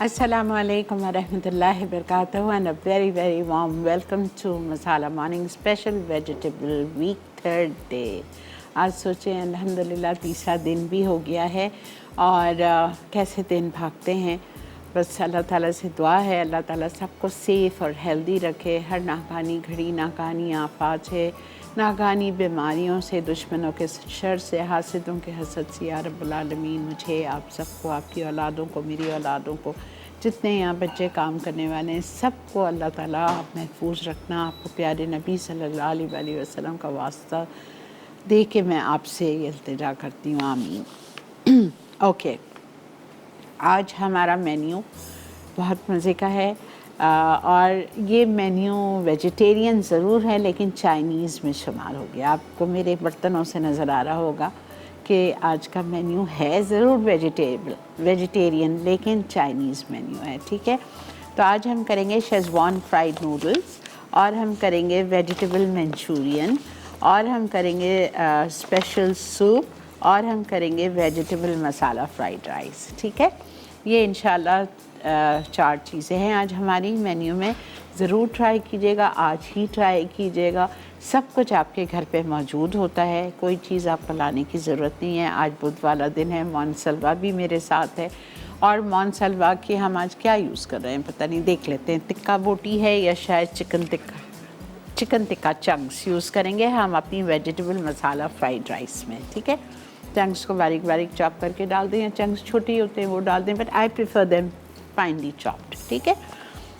Assalamu alaikum wa rahmatullahi wa barakatuh and a very warm welcome to Masala Morning Special Vegetable Week 3rd Day। आज सोचें अल्हम्दुलिल्लाह तीसरा दिन भी हो गया है और कैसे दिन भागते हैं। बस अल्लाह ताला से दुआ है अल्लाह ताला सबको सेफ़ और हेल्दी रखे। हर नाकानी घड़ी नाकानी आफात है, नाकानी बीमारियों से, दुश्मनों के शर से, हासिदों के हसद से या रब्बुल आलमीन मुझे, आप सबको, आपकी औलादों को, मेरी औलादों को, जितने यहाँ बच्चे काम करने वाले हैं सबको अल्लाह ताला महफूज रखना। आपको प्यारे नबी सल्लल्लाहु अलैहि वसल्लम का वास्ता दे के मैं आपसे इल्तिजा करती हूँ, आमीन। ओके, आज हमारा मेन्यू बहुत मज़े का है और ये मेन्यू वेजिटेरियन ज़रूर है लेकिन चाइनीज़ में शुमार हो गया। आपको मेरे बर्तनों से नज़र आ रहा होगा कि आज का मेन्यू है ज़रूर वेजिटेरियन लेकिन चाइनीज़ मेन्यू है, ठीक है। तो आज हम करेंगे शेज़वान फ्राइड नूडल्स और हम करेंगे वेजिटेबल मंचूरियन और हम करेंगे स्पेशल सूप और हम करेंगे वेजिटेबल मसाला फ्राइड राइस, ठीक है। ये इंशाल्लाह 4 चीज़ें हैं आज हमारी मेन्यू में। ज़रूर ट्राई कीजिएगा, आज ही ट्राई कीजिएगा। सब कुछ आपके घर पे मौजूद होता है, कोई चीज़ आपको लाने की ज़रूरत नहीं है। आज बुध वाला दिन है, मोनसलवा भी मेरे साथ है और मोनसलवा के हम आज क्या यूज़ कर रहे हैं पता नहीं, देख लेते हैं। टिक्का बोटी है या शायद चिकन टिक्का चंक्स यूज़ करेंगे हम अपनी वेजिटेबल मसाला फ्राइड राइस में, ठीक है। चंक्स को बारीक बारीक चॉप करके डाल दें या चंक्स छोटे होते हैं वो डाल दें, but I prefer them finally chopped, ठीक है।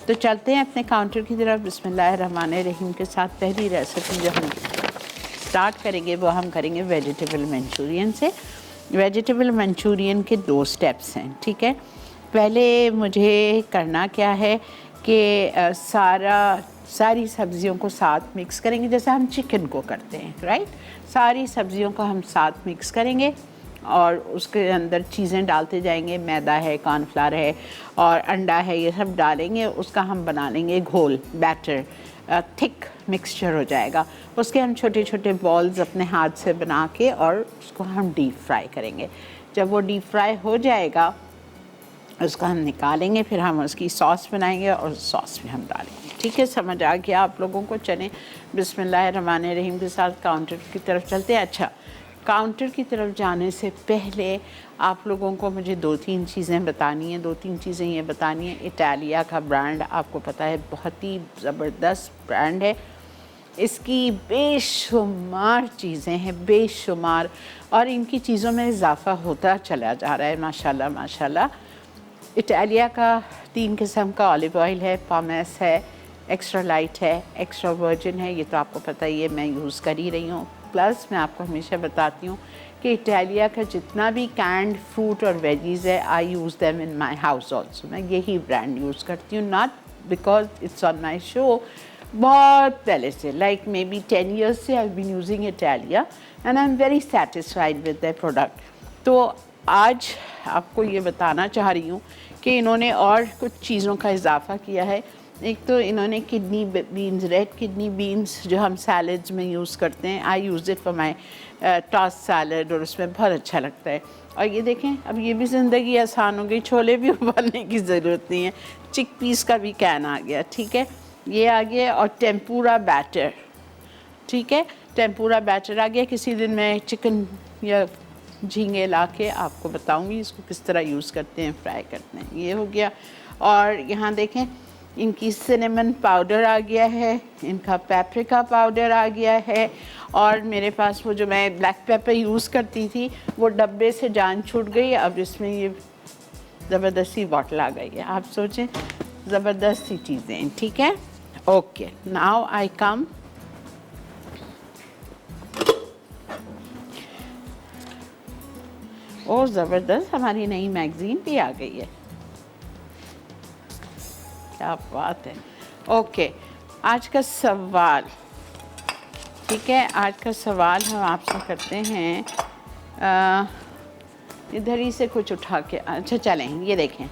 तो चलते हैं अपने काउंटर की तरफ। बिस्मिल्लाहिर्रहमानिर्रहीम के साथ पहली रेसिपी जो हम स्टार्ट करेंगे वो हम करेंगे वेजिटेबल मंचूरियन से। वेजिटेबल मंचूरियन के 2 स्टेप्स हैं, ठीक है। पहले मुझे करना क्या है कि सारी सब्ज़ियों को साथ मिक्स करेंगे जैसे हम चिकन को करते हैं, राइट। सारी सब्ज़ियों को हम साथ मिक्स करेंगे और उसके अंदर चीज़ें डालते जाएंगे। मैदा है, कॉर्नफ्लावर है और अंडा है, ये सब डालेंगे। उसका हम बना लेंगे घोल, बैटर, थिक मिक्सचर हो जाएगा। उसके हम छोटे छोटे बॉल्स अपने हाथ से बना के और उसको हम डीप फ्राई करेंगे। जब वो डीप फ्राई हो जाएगा उसको हम निकालेंगे, फिर हम उसकी सॉस बनाएंगे और सॉस में हम डालेंगे, ठीक है। समझ आ गया आप लोगों को। चलें बिस्मिल्लाहिर्रहमानिर्रहीम के साथ काउंटर की तरफ चलते हैं। अच्छा, काउंटर की तरफ जाने से पहले आप लोगों को मुझे 2-3 चीज़ें बतानी हैं। 2-3 चीज़ें ये बतानी है। इटालिया का ब्रांड आपको पता है बहुत ही ज़बरदस्त ब्रांड है। इसकी बेशुमार चीज़ें हैं, बेशुमार, और इनकी चीज़ों में इजाफ़ा होता चला जा रहा है माशाल्लाह माशाल्लाह। इटालिया का 3 किस्म का ऑलिव ऑयल है, पामेस है, एक्स्ट्रा लाइट है, एक्स्ट्रा वर्जिन है, ये तो आपको पता ही है, मैं यूज़ कर ही रही हूँ। प्लस मैं आपको हमेशा बताती हूँ कि इटालिया का जितना भी कैंड फ्रूट और वेजीज़ है I use them in my house also. मैं यही ब्रांड यूज़ करती हूँ, not because it's on my show. बहुत पहले से, लाइक मे बी 10 years से I been using Italia and I am very satisfied with the product. तो आज आपको ये बताना चाह रही हूँ कि इन्होंने और कुछ चीज़ों का इजाफ़ा किया है। एक तो इन्होंने kidney beans, red kidney beans जो हम सैलड्स में यूज़ करते हैं, I use it for my toss salad और उसमें बहुत अच्छा लगता है। और ये देखें, अब ये भी ज़िंदगी आसान हो गई, छोले भी उबालने की ज़रूरत नहीं है। चिक पीस का भी कैन आ गया, ठीक है, ये आ गया। और टेम्पुरा बैटर, ठीक है, टेम्पुरा बैटर आ गया। किसी दिन मैं चिकन या झींगे ला के आपको बताऊंगी इसको किस तरह यूज़ करते हैं, फ्राई करते हैं। ये हो गया। और यहाँ देखें, इनकी सिनेमन पाउडर आ गया है, इनका पेपरिका पाउडर आ गया है, और मेरे पास वो जो मैं ब्लैक पेपर यूज़ करती थी वो डब्बे से जान छूट गई। अब इसमें ये ज़बरदस्ती बॉटल आ गई है। आप सोचें, ज़बरदस्ती चीज़ें, ठीक है। ओके, नाउ आई कम और ज़बरदस्त हमारी नई मैगज़ीन भी आ गई है, क्या बात है। ओके, आज का सवाल, ठीक है, आज का सवाल हम आपसे करते हैं। इधर ही से कुछ उठा के, अच्छा चलें, ये देखें,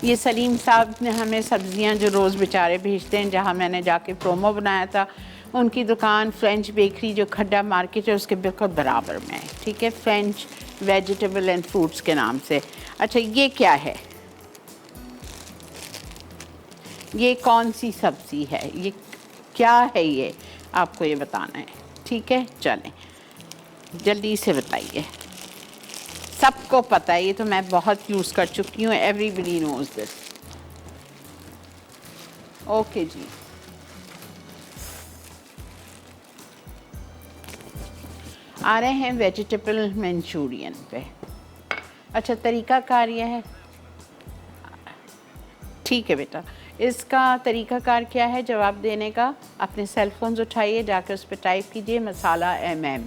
ये सलीम साहब ने हमें सब्जियां जो रोज़ बेचारे भेजते हैं, जहाँ मैंने जाके प्रोमो बनाया था, उनकी दुकान फ्रेंच बेकरी जो खड्डा मार्केट है उसके बिल्कुल बराबर में है, ठीक है, फ्रेंच वेजिटेबल एंड फ्रूट्स के नाम से। अच्छा, ये क्या है? ये कौन सी सब्ज़ी है? ये क्या है? ये आपको ये बताना है, ठीक है। चलें, जल्दी से बताइए। सबको पता है, ये तो मैं बहुत यूज़ कर चुकी हूँ, एवरीबडी नोज दिस। ओके जी, आ रहे हैं वेजिटेबल मंचूरियन पे। अच्छा, तरीक़ाकार ये है, ठीक है बेटा। इसका तरीक़ाकार क्या है जवाब देने का? अपने सेल फोन्स उठाइए, जाकर उस पर टाइप कीजिए मसाला MM,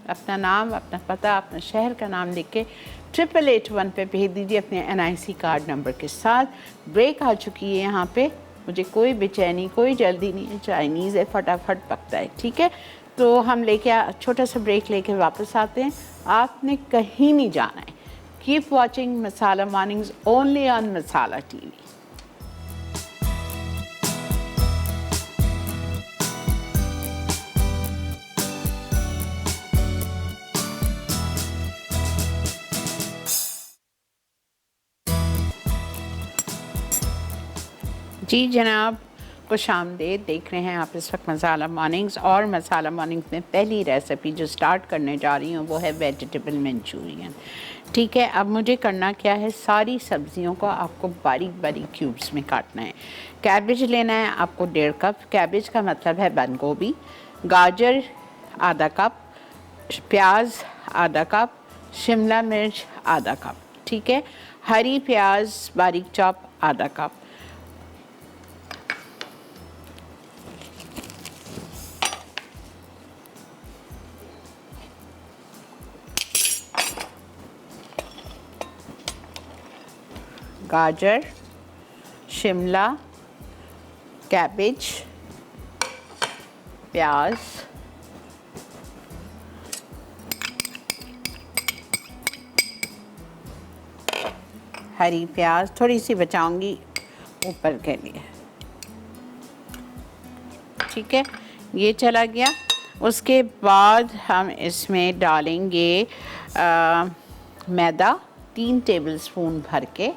अपना नाम, अपना पता, अपना शहर का नाम लिख के 8881 पे भेज दीजिए अपने NIC कार्ड नंबर के साथ। ब्रेक आ चुकी है यहाँ पे, मुझे कोई बेचैनी, कोई जल्दी नहीं है, चाइनीज़ है, फटाफट पकता है, ठीक है। तो हम लेके छोटा सा ब्रेक लेके वापस आते हैं। आपने कहीं नहीं जाना है। Keep watching masala Mornings only on masala TV। जी जनाब, खुश आमदेद। देख रहे हैं आप इस वक्त मसाला मॉर्निंग्स, और मसाला मॉर्निंग्स में पहली रेसिपी जो स्टार्ट करने जा रही हूँ वो है वेजिटेबल मंचूरियन, ठीक है। अब मुझे करना क्या है, सारी सब्जियों को आपको बारीक बारीक क्यूब्स में काटना है। कैबेज लेना है आपको 1.5 कप, कैबेज का मतलब है बंद गोभी। गाजर आधा कप, प्याज आधा कप, शिमला मिर्च आधा कप, ठीक है। हरी प्याज बारीक चॉप आधा कप, गाजर, शिमला, कैबेज, प्याज, हरी प्याज थोड़ी सी बचाऊंगी ऊपर के लिए, ठीक है। ये चला गया। उसके बाद हम इसमें डालेंगे मैदा 3 टेबलस्पून भर के,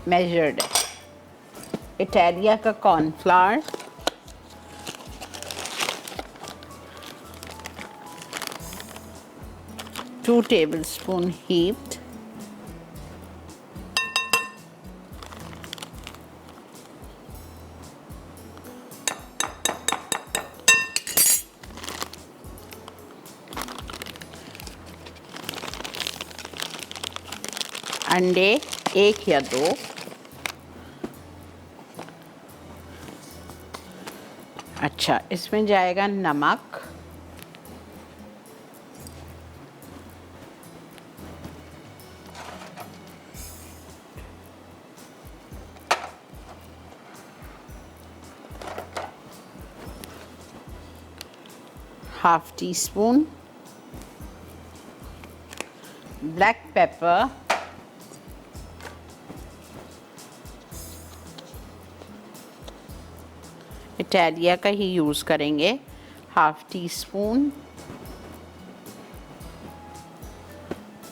मेजर्ड है। इटालिया का कॉर्नफ्लावर, टू टेबलस्पून हीप्ड, अंडे 1 या 2, अच्छा इसमें जाएगा नमक, ½ टीस्पून, ब्लैक पेपर, इटालिया का ही यूज़ करेंगे, ½ टीस्पून।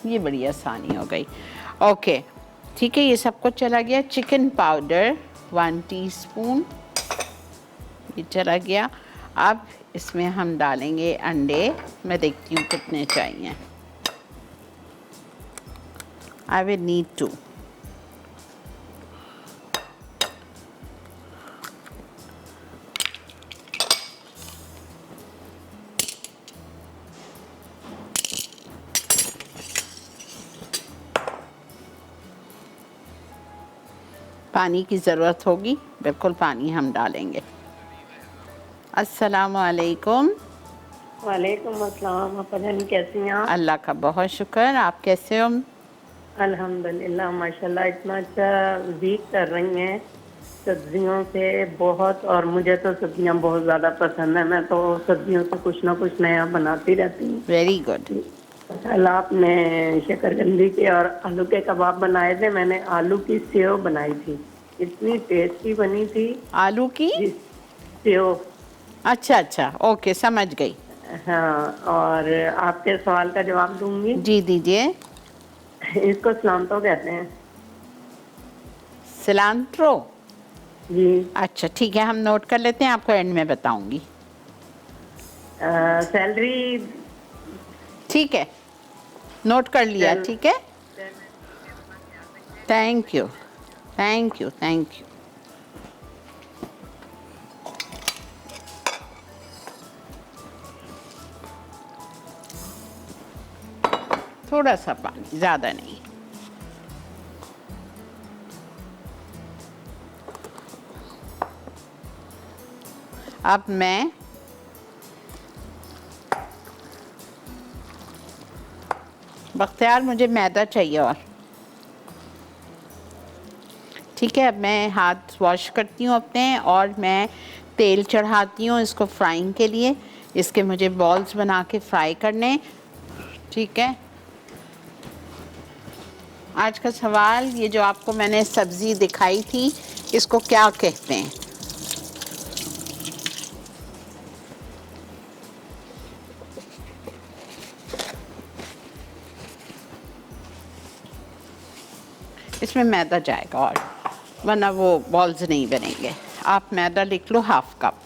ये बड़ी आसानी हो गई। ओके, ठीक है, ये सब कुछ चला गया। चिकन पाउडर 1 टीस्पून, ये चला गया। अब इसमें हम डालेंगे अंडे, मैं देखती हूँ कितने चाहिए। I will need 2। पानी की ज़रूरत होगी, बिल्कुल पानी हम डालेंगे। अस्सलाम वालेकुम। वालेकुम अस्सलाम। आप जानी कैसी हैं आप? अल्लाह का बहुत शुक्र, आप कैसे हो? अल्हम्दुलिल्लाह माशाल्लाह, इतना अच्छा वीक कर रही हैं सब्जियों से बहुत। और मुझे तो सब्जियां बहुत ज़्यादा पसंद है, मैं तो सब्जियों से कुछ ना कुछ नया बनाती रहती हूँ। Very good. कल आपने शकरकंदी के और आलू के कबाब बनाए थे, मैंने आलू की सेव बनाई थी, इतनी टेस्टी बनी थी। आलू की? जी, सेव। अच्छा अच्छा, ओके, समझ गई। हाँ, और आपके सवाल का जवाब दूंगी। जी दीजिए। इसको सलांतो कहते हैं। सिलांट्रो? जी। अच्छा ठीक है, हम नोट कर लेते हैं, आपको एंड में बताऊंगी। सैलरी। ठीक है, नोट कर लिया, चल। ठीक है। Thank you, thank you, thank you. थोड़ा सा पानी, ज़्यादा नहीं। अब मैं बख्तियार, मुझे मैदा चाहिए और, ठीक है। अब मैं हाथ वॉश करती हूँ अपने, और मैं तेल चढ़ाती हूँ इसको फ्राइंग के लिए। इसके मुझे बॉल्स बना के फ्राई करने, ठीक है। आज का सवाल, ये जो आपको मैंने सब्ज़ी दिखाई थी, इसको क्या कहते हैं? इसमें मैदा जाएगा, और वरना वो बॉल्स नहीं बनेंगे। आप मैदा लिख लो, 1/2 कप।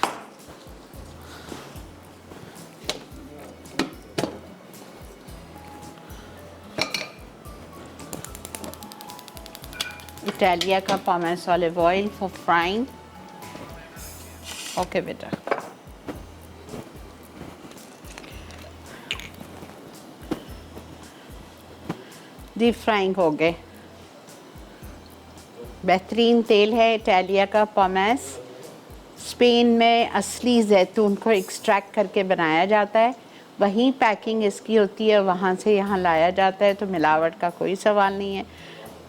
इटालिया का pomace olive oil for frying. Okay बेटा। डीप फ्राइंग हो गए। बेहतरीन तेल है इटालिया का पोमेस। स्पेन में असली जैतून को एक्सट्रैक्ट करके बनाया जाता है, वहीं पैकिंग इसकी होती है, वहाँ से यहाँ लाया जाता है, तो मिलावट का कोई सवाल नहीं है।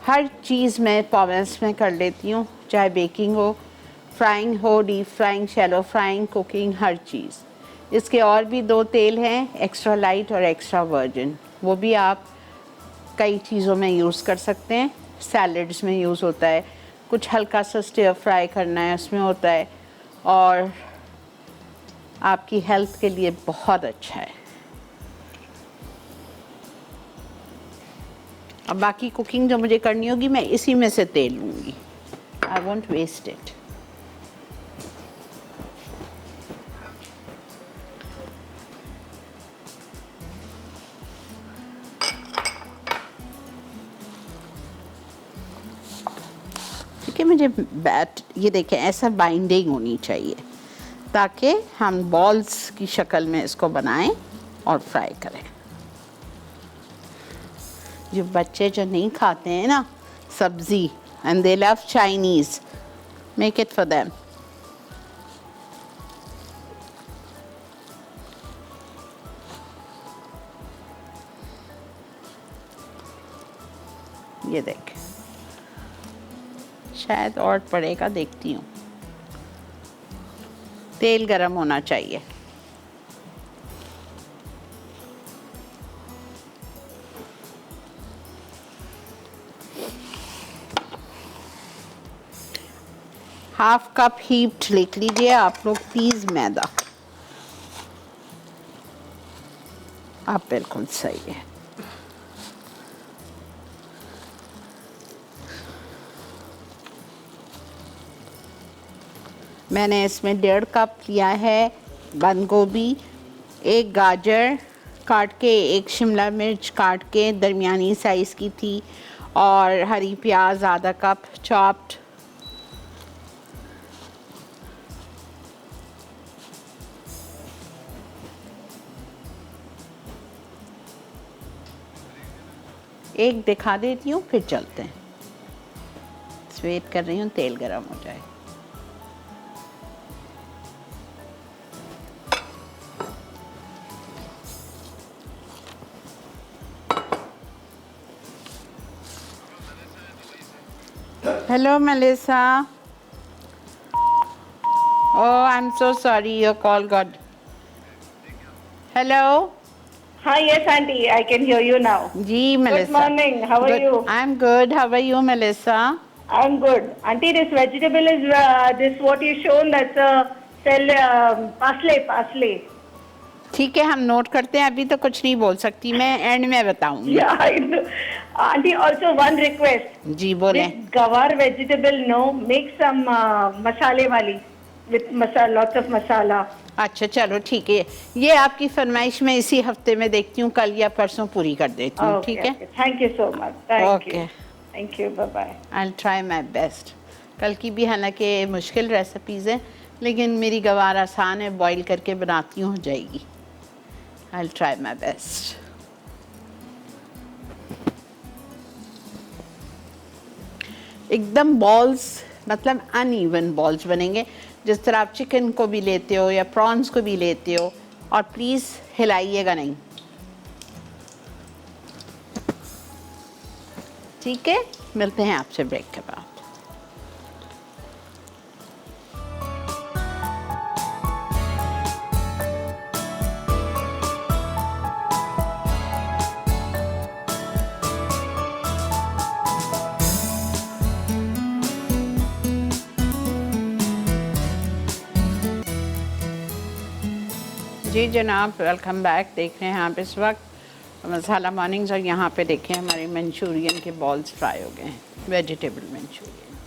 हर चीज़ मैं पोमेस में कर लेती हूँ, चाहे बेकिंग हो, फ्राइंग हो, deep frying, shallow frying, cooking, हर चीज़। इसके और भी 2 तेल हैं, एक्स्ट्रा लाइट और एक्स्ट्रा वर्जिन, वो भी आप कई चीज़ों में यूज़ कर सकते हैं। सैलड्स में यूज़ होता है, कुछ हल्का सा स्टिर फ्राई करना है उसमें होता है, और आपकी हेल्थ के लिए बहुत अच्छा है। अब बाकी कुकिंग जो मुझे करनी होगी, मैं इसी में से तेल लूँगी। I won't waste it. ठीक है, मुझे बैट, ये देखें, ऐसा बाइंडिंग होनी चाहिए, ताकि हम बॉल्स की शक्ल में इसको बनाएं और फ्राई करें। जो बच्चे जो नहीं खाते हैं ना सब्ज़ी, and they love Chinese, make it for them. ये देख, शायद और पड़ेगा, देखती हूँ। तेल गरम होना चाहिए। हाफ कप हीप्ड लिख लीजिए आप लोग प्लीज मैदा। आप बिल्कुल सही है। मैंने इसमें 1.5 कप लिया है बंद गोभी, 1 गाजर काट के, 1 शिमला मिर्च काट के दरमियानी साइज़ की थी, और हरी प्याज आधा कप चॉप्ड। एक दिखा देती हूँ, फिर चलते हैं। वेट कर रही हूँ तेल गरम हो जाए। Hello, Melissa. Oh, I'm so sorry your call got. Hello. Hi, yes, Auntie. I can hear you now. जी Good Melissa. morning. How are you? I'm good. How are you, Melissa? I'm good. Auntie, this vegetable is this what you shown. That's a cell parsley. Parsley. ठीक है, हम note करते हैं। अभी तो कुछ नहीं बोल सकती मैं, एंड में बताऊंगी। Yeah, I know. Auntie, also one request. जी बोलें। This gawar vegetable, no, make some masale wali with masala, lots of masala. अच्छा चलो ठीक है, ये आपकी फरमाइश मैं इसी हफ्ते में देखती हूँ, कल या परसों पूरी कर देती हूँ। ठीक है, Okay. Thank you so much. Thank Okay. you. Thank you. Bye bye. I try my best. कल की भी हालांकि मुश्किल रेसिपीज़ हैं, लेकिन मेरी गवार आसान है, बॉईल करके बनाती हूँ, हो जाएगी। I try my best. एकदम बॉल्स, मतलब अनइवन बॉल्स बनेंगे, जिस तरह आप चिकन को भी लेते हो या प्रॉन्स को भी लेते हो। और प्लीज़ हिलाइएगा नहीं, ठीक है। मिलते हैं आपसे ब्रेक के बाद। जी जनाब, वेलकम बैक। देख रहे हैं आप इस वक्त मसाला मॉर्निंग्स, और यहाँ पे देखें हमारे मंचूरियन के बॉल्स फ्राई हो गए हैं, vegetable Manchurian.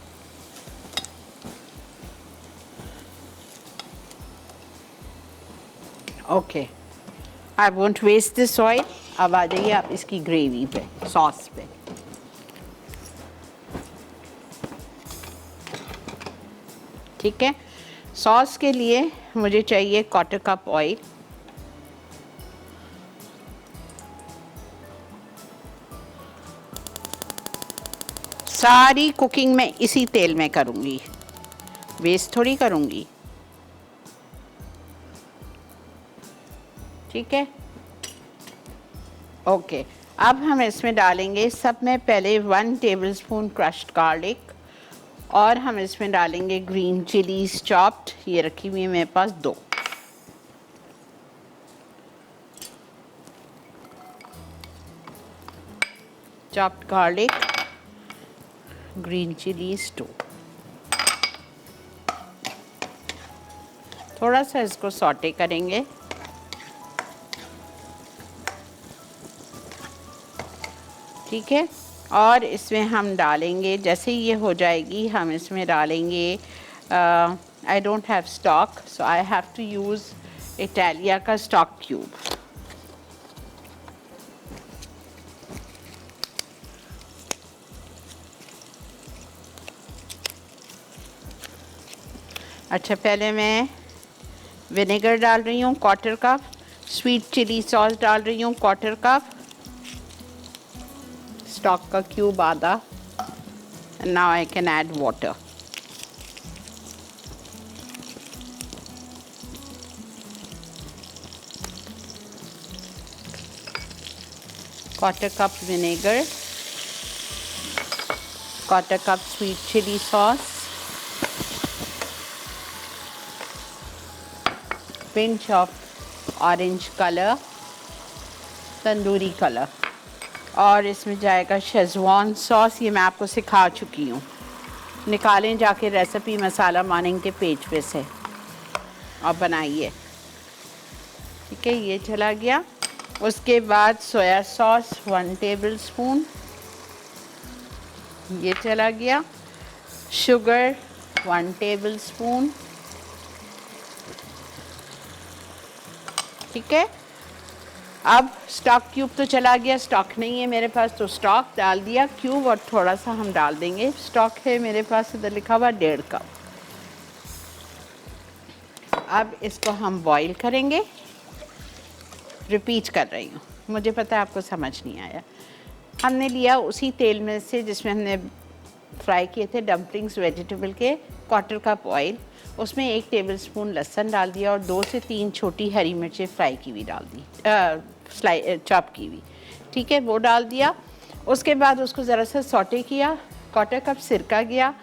Okay, I won't waste this oil. अब आ जाइए आप इसकी ग्रेवी पे, सॉस पे। ठीक है, सॉस के लिए मुझे चाहिए 1/4 कप ऑयल। सारी कुकिंग मैं इसी तेल में करूँगी, वेस्ट थोड़ी करूँगी। ठीक है, ओके। अब हम इसमें डालेंगे सब में पहले 1 टेबलस्पून क्रश्ड गार्लिक, और हम इसमें डालेंगे ग्रीन चिलीज चॉप्ड। ये रखी हुई है मेरे पास 2। Chopped garlic, green chillies 2। थोड़ा सा इसको सॉटे करेंगे। ठीक है, और इसमें हम डालेंगे, जैसे ये हो जाएगी हम इसमें डालेंगे, I don't have stock so I have to use Italia का स्टॉक क्यूब। अच्छा, पहले मैं विनेगर डाल रही हूँ 1/4 कप, स्वीट चिली सॉस डाल रही हूँ 1/4 कप, स्टॉक का क्यूब आधा, and now I can add water. Quarter cup vinegar, 1/4 cup sweet chili sauce, pinch of orange color, tandoori colour, और इसमें जाएगा शेज़वान सॉस। ये मैं आपको सिखा चुकी हूँ, निकालें जाके रेसिपी मसाला मॉर्निंग के पेज पे से और बनाइए। ठीक है, ये चला गया। उसके बाद सोया सॉस 1 टेबलस्पून, ये चला गया। Sugar 1 tablespoon. ठीक है, अब स्टॉक क्यूब तो चला गया, स्टॉक नहीं है मेरे पास तो स्टॉक डाल दिया क्यूब, और थोड़ा सा हम डाल देंगे। स्टॉक है मेरे पास, इधर लिखा हुआ 1.5 कप। अब इसको हम बॉईल करेंगे। रिपीट कर रही हूँ, मुझे पता है आपको समझ नहीं आया। हमने लिया उसी तेल में से जिसमें हमने फ्राई किए थे डम्पलिंग्स वेजिटेबल के, 1/4 कप ऑयल, उसमें 1 टेबलस्पून लहसुन डाल दिया, और 2 से 3 छोटी हरी मिर्चें फ्राई की हुई डाल दी, चॉप की हुई। ठीक है, वो डाल दिया। उसके बाद उसको ज़रा सा सॉटे किया। 1/4 कप सिरका गया,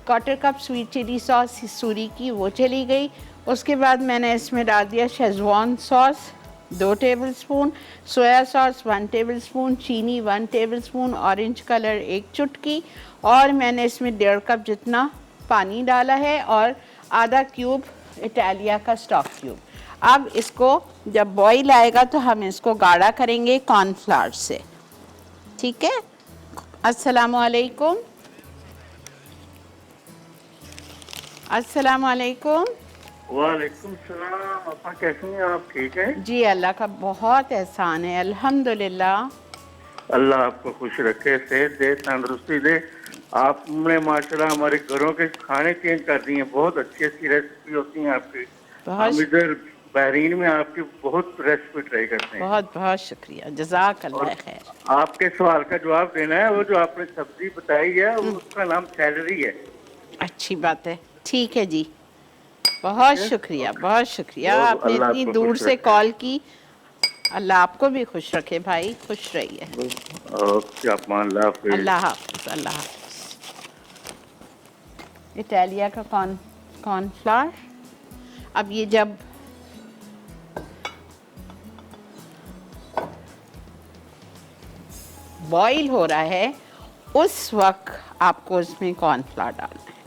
1/4 कप स्वीट चिली सॉस सूरी की, वो चली गई। उसके बाद मैंने इसमें डाल दिया शेज़वान सॉस 2 टेबलस्पून, सोया सॉस 1 टेबलस्पून, चीनी 1 टेबलस्पून, ऑरेंज कलर 1 चुटकी, और मैंने इसमें 1.5 कप जितना पानी डाला है, और आधा क्यूब इटालिया का स्टॉक क्यूब। अब इसको जब बॉईल आएगा तो हम इसको गाढ़ा करेंगे कॉर्नफ्लावर से, ठीक है। अस्सलाम वालेकुम, अस्सलाम वालेकुम। वालेकुम सलाम। अपा कैसी हैं आप? ठीक है जी, अल्लाह का बहुत एहसान है, अल्हम्दुलिल्लाह। अल्लाह आपको खुश रखे, सेहत दे, तंदुरुस्ती दे। आपने माशाल्लाह हमारे घरों के खाने चेंज कर दिए। बहुत अच्छी अच्छी रेसिपी होती हैं आपकी। हम इधर बहरीन में आपकी बहुत रेसिपी ट्राई करते हैं। बहुत बहुत शुक्रिया, जज़ाकल्लाह और खैर। आपके सवाल का जवाब देना है। वो जो आपने सब्जी बताई है उसका नाम सैलरी है। अच्छी बात है, ठीक है जी, बहुत शुक्रिया, बहुत शुक्रिया। आपने अल्लाह इतनी आपको दूर खुश से रखे। कॉल की। अल्लाह आपको भी खुश रखे भाई, खुश रहिए। ओके अपा, अल्लाह हाफिज। अल्लाह हाफिज, अल्लाह हाफिज। इटालिया का कॉर्नफ्लावर। अब ये जब बॉईल हो रहा है उस वक्त आपको इसमें कॉर्नफ्लावर डालना है।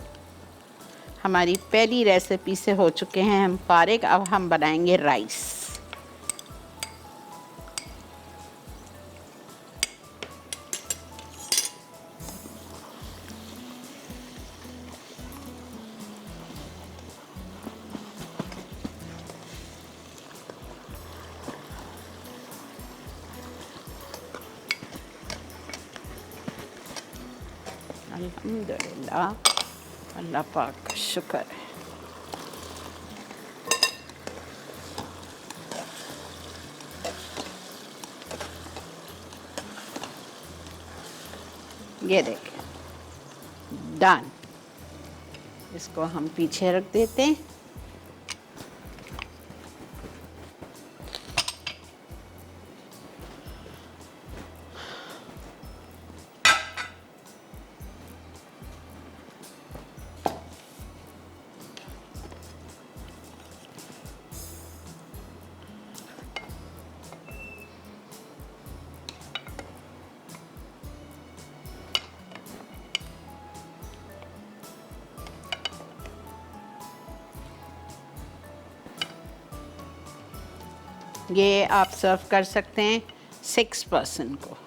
हमारी पहली रेसिपी से हो चुके हैं हम फारिग। अब हम बनाएंगे राइस। अल्हम्दुलिल्लाह, अल्लाह पाक का शुक्र है। ये देखें, डन। इसको हम पीछे रख देते हैं। ये आप सर्व कर सकते हैं 6 पर्सन को।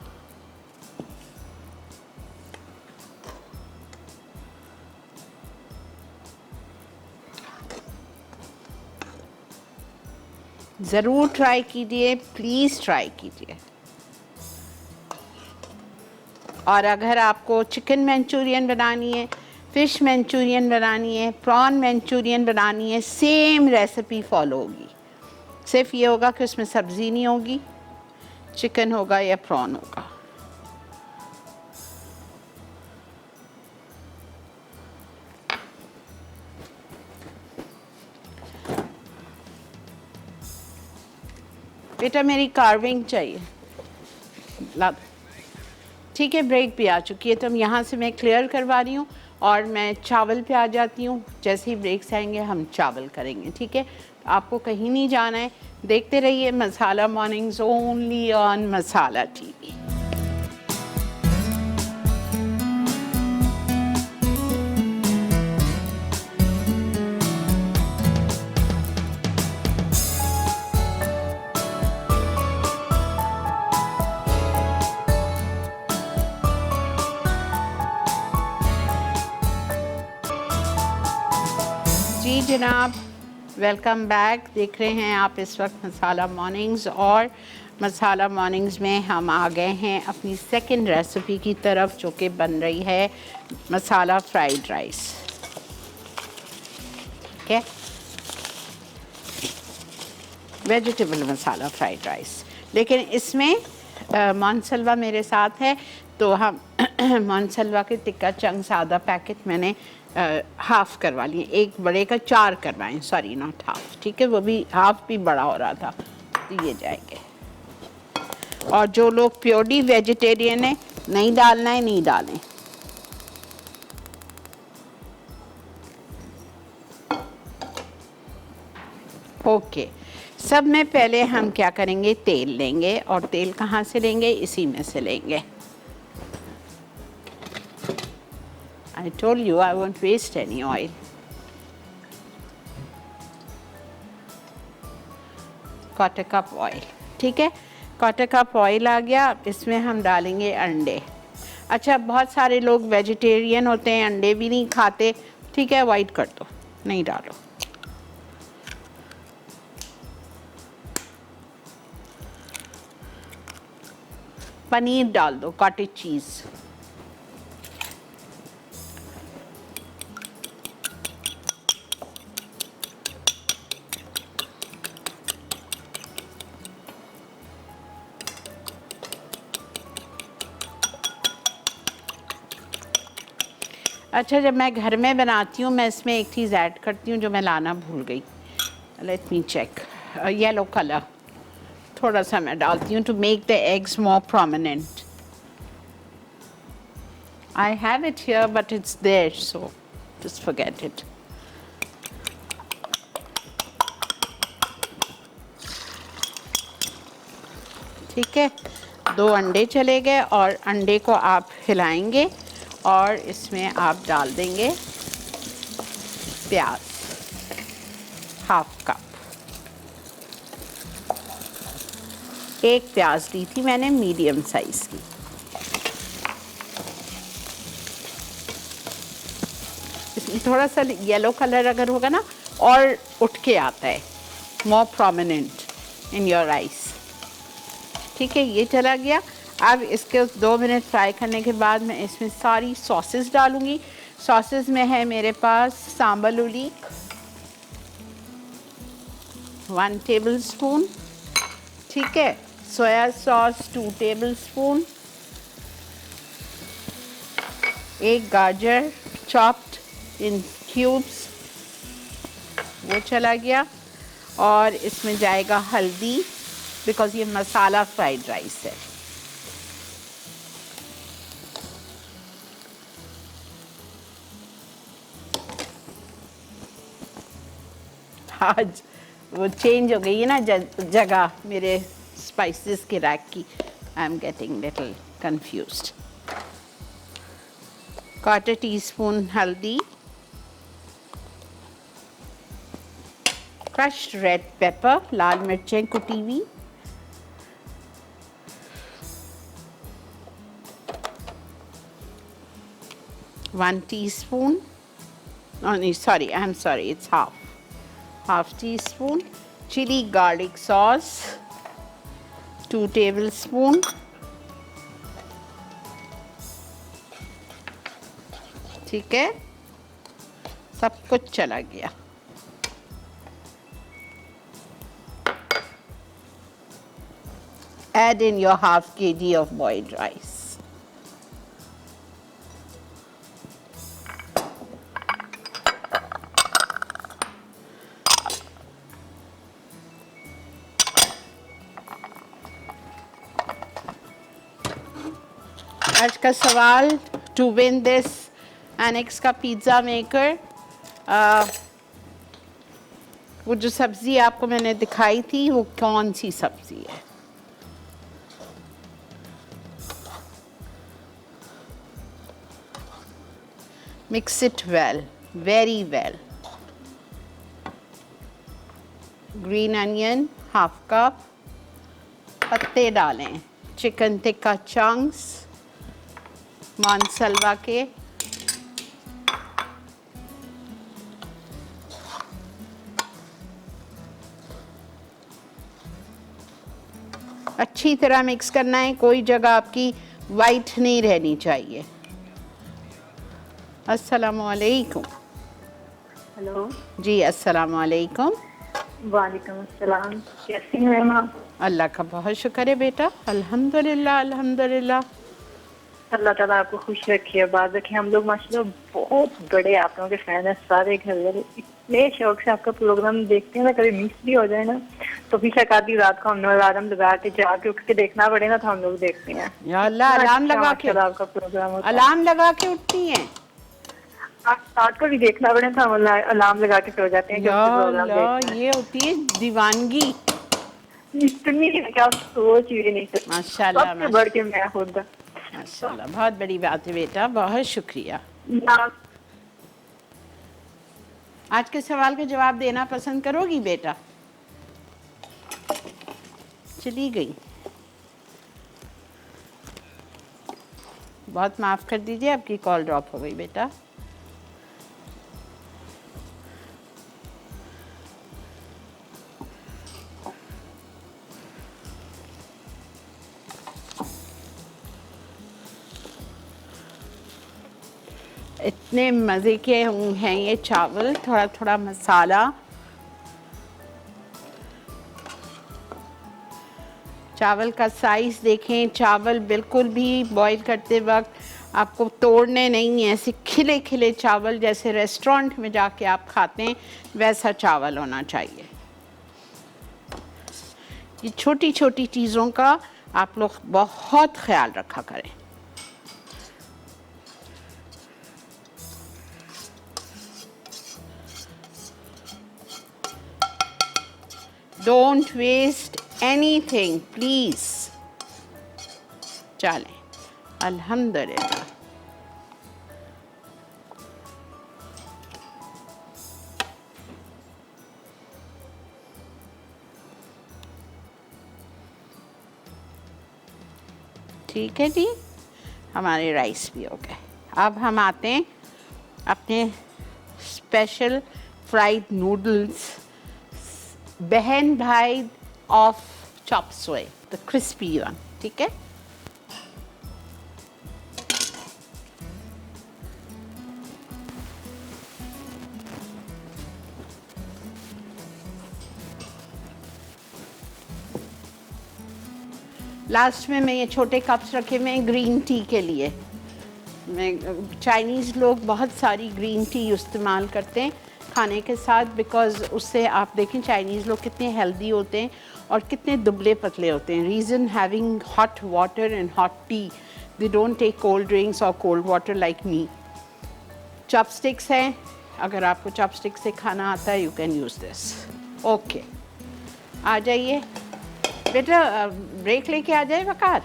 ज़रूर ट्राई कीजिए, प्लीज़ ट्राई कीजिए। और अगर आपको चिकन मंचूरियन बनानी है, फ़िश मंचूरियन बनानी है, प्रॉन मंचूरियन बनानी है, सेम रेसिपी फॉलो होगी। सिर्फ ये होगा कि उसमें सब्ज़ी नहीं होगी, चिकन होगा या प्रॉन होगा। बेटा मेरी कार्विंग चाहिए, ला। ठीक है, ब्रेक भी आ चुकी है तो हम यहाँ से मैं क्लियर करवा रही हूँ और मैं चावल पे आ जाती हूँ। जैसे ही ब्रेक्स आएंगे हम चावल करेंगे, ठीक है। आपको कहीं नहीं जाना है, देखते रहिए Masala Mornings only on Masala TV. जी जनाब, वेलकम बैक। देख रहे हैं आप इस वक्त मसाला मॉर्निंग्स, और मसाला मॉर्निंग्स में हम आ गए हैं अपनी सेकंड रेसिपी की तरफ, जो कि बन रही है मसाला फ्राइड राइस। ठीक है, वेजिटेबल मसाला फ्राइड राइस। लेकिन इसमें मानसलवा मेरे साथ है, तो हम मानसलवा के टिक्का चंक्स आधा पैकेट मैंने हाफ़ करवा लिए। एक बड़े का 4 करवाएं, सॉरी नॉट हाफ़, ठीक है। वो भी हाफ़ भी बड़ा हो रहा था, तो ये जाएंगे। और जो लोग प्योरली वेजिटेरियन है, नहीं डालना है नहीं डालें। ओके, सब में पहले हम क्या करेंगे, तेल लेंगे, और तेल कहाँ से लेंगे, इसी में से लेंगे। I told you I won't waste any oil. Quarter cup oil, ठीक है, क्वार्टर कप ऑयल आ गया। अब इसमें हम डालेंगे अंडे। अच्छा, बहुत सारे लोग वेजिटेरियन होते हैं, अंडे भी नहीं खाते, ठीक है, अवॉइड कर दो, नहीं डालो। पनीर डाल दो, कॉटेज चीज़। अच्छा, जब मैं घर में बनाती हूँ, मैं इसमें एक चीज़ ऐड करती हूँ जो मैं लाना भूल गई। Let me check. Yellow colour थोड़ा सा मैं डालती हूँ to make the eggs more prominent. I have it here but it's there, so just forget it. ठीक है, 2 अंडे चले गए, और अंडे को आप हिलाएंगे और इसमें आप डाल देंगे प्याज, हाफ कप। 1 प्याज ली थी मैंने, मीडियम साइज की। इसमें थोड़ा सा येलो कलर अगर होगा ना, और उठ के आता है, मोर प्रोमिनेंट इन योर राइस। ठीक है, ये चला गया। अब इसके 2 मिनट फ्राई करने के बाद मैं इसमें सारी सॉसेस डालूँगी। सॉसेस में है मेरे पास सांबर उली 1 टेबलस्पून, ठीक है, सोया सॉस 2 टेबलस्पून, 1 गाजर चॉप्ड इन क्यूब्स, वो चला गया। और इसमें जाएगा हल्दी, बिकॉज ये मसाला फ्राइड राइस है। आज वो चेंज हो गई है ना जगह मेरे स्पाइसेस के रैक की। I am getting little confused. 1/4 teaspoon हल्दी, क्रश्ड रेड पेपर, लाल मिर्चें कुटी हुई, 1 teaspoon, oh no, sorry, I'm sorry, it's half teaspoon. Chili garlic sauce 2 tablespoon, ठीक है, सब कुछ चला गया। Add in your half kg of boiled rice. आज का सवाल, टू विन दिस एनेक्स का पिज़्ज़ा मेकर, वो जो सब्ज़ी आपको मैंने दिखाई थी वो कौन सी सब्ज़ी है? Mix it well, very well. Green onion half cup, पत्ते डालें, चिकन टिक्का चंक्स मानसलवा के, अच्छी तरह मिक्स करना है, कोई जगह आपकी वाइट नहीं रहनी चाहिए। अस्सलामु अलैकुम। हेलो जी, अस्सलामु अलैकुम। वालेकुम अस्सलाम। कैसी हैं मैम आप? अल्लाह का बहुत शुक्र है बेटा, अल्हम्दुलिल्लाह अल्हम्दुलिल्लाह। अल्लाह ताला आपको खुश रखिए, बात रखिए। हम लोग माशाल्लाह बहुत बड़े आप लोगों के फैन हैं, सारे घर वाले इतने शौक से आपका प्रोग्राम देखते हैं ना, कभी मिस भी हो जाए ना तो भी शायद आधी रात को हम लोग अलार्म लगा के जाके उठ के देखना पड़े ना तो हम लोग देखते हैं। या अल्लाह, अलार्म लगा के आपका प्रोग्राम होता है। अलार्म लगा के उठती हैं? आप रात को भी देखना पड़े तो हम अलार्म लगा के सो जाते हैं। या अल्लाह, ये होती है दीवानगी। इतनी है कि आप सोच भी नहीं सकते। माशाल्लाह, सबसे बढ़ के मैं खुद। माशाल्लाह, बहुत बड़ी बात है बेटा, बहुत शुक्रिया। आज के सवाल का जवाब देना पसंद करोगी बेटा? चली गई, बहुत माफ़ कर दीजिए, आपकी कॉल ड्रॉप हो गई बेटा। इतने मज़े के हैं ये चावल, थोड़ा थोड़ा मसाला, चावल का साइज़ देखें। चावल बिल्कुल भी बॉईल करते वक्त आपको तोड़ने नहीं है, ऐसे खिले खिले चावल जैसे रेस्टोरेंट में जाके आप खाते हैं वैसा चावल होना चाहिए। ये छोटी छोटी चीज़ों का आप लोग बहुत ख्याल रखा करें। Don't waste anything, please. चलें, अल्हम्दुलिल्लाह। ठीक है जी, हमारे राइस भी हो गए। अब हम आते हैं अपने स्पेशल फ्राइड नूडल्स, बहन भाई ऑफ चॉप सुई, द क्रिस्पी वन। ठीक है, लास्ट में मैं ये छोटे कप्स रखे हुए हैं ग्रीन टी के लिए। मैं चाइनीज़ लोग बहुत सारी ग्रीन टी इस्तेमाल करते हैं खाने के साथ, बिकॉज़ उससे आप देखें चाइनीज़ लोग कितने हेल्दी होते हैं और कितने दुबले पतले होते हैं। Reason having hot water and hot tea, they don't take cold drinks और cold water like me. Chopsticks हैं, अगर आपको चॉपस्टिक से खाना आता है you can use this. Okay, आ जाइए बेटा, ब्रेक लेके आ जाए वकार।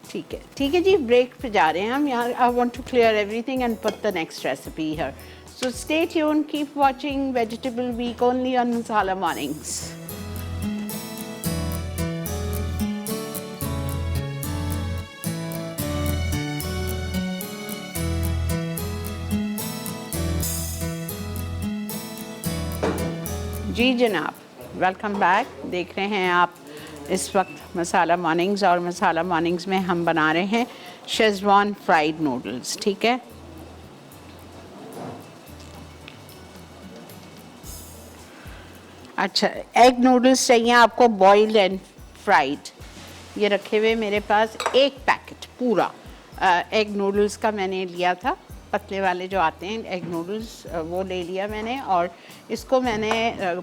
ठीक है जी, ब्रेक पे जा रहे हैं हम यहाँ। I want to clear everything and put the next recipe here, so stay tune, keep watching vegetable week only on Masala Mornings. जी जनाब, वेलकम बैक। देख रहे हैं आप इस वक्त मसाला मॉर्निंग्स, और मसाला मॉर्निंग्स में हम बना रहे हैं शेज़वान फ्राइड नूडल्स। ठीक है, अच्छा, एग नूडल्स चाहिए आपको बॉइल्ड एंड फ्राइड। ये रखे हुए मेरे पास एक पैकेट पूरा एग नूडल्स का मैंने लिया था, पतले वाले जो आते हैं एग नूडल्स, वो ले लिया मैंने। और इसको मैंने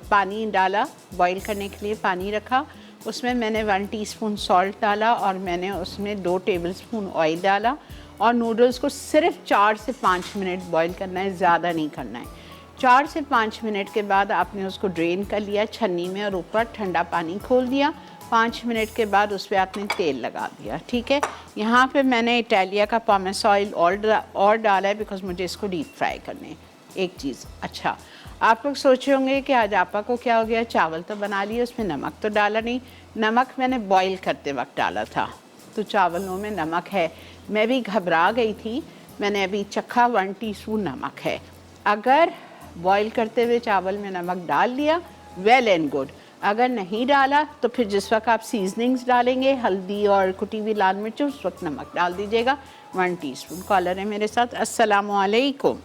पानी डाला, बॉईल करने के लिए पानी रखा, उसमें मैंने 1 टीस्पून सॉल्ट डाला और मैंने उसमें 2 टेबलस्पून ऑयल डाला। और नूडल्स को सिर्फ 4 से 5 मिनट बॉईल करना है, ज़्यादा नहीं करना है। 4 से 5 मिनट के बाद आपने उसको ड्रेन कर लिया छन्नी में और ऊपर ठंडा पानी खोल दिया। 5 मिनट के बाद उस पर आपने तेल लगा दिया। ठीक है, यहाँ पे मैंने इटालिया का पॉमेस ऑयल और डाला है बिकॉज मुझे इसको डीप फ्राई करने। एक चीज़, अच्छा आप लोग सोचे होंगे कि आज आपा को क्या हो गया, चावल तो बना लिए, उसमें नमक तो डाला नहीं। नमक मैंने बॉईल करते वक्त डाला था, तो चावलों में नमक है। मैं भी घबरा गई थी, मैंने अभी चखा 1 टीस्पून नमक है। अगर बॉईल करते हुए चावल में नमक डाल दिया, वेल एंड गुड। अगर नहीं डाला तो फिर जिस वक्त आप सीजनिंग्स डालेंगे, हल्दी और कुटी हुई लाल मिर्च, उस वक्त नमक डाल दीजिएगा 1 टीस्पून। कॉलर है मेरे साथ, अस्सलामु अलैकुम।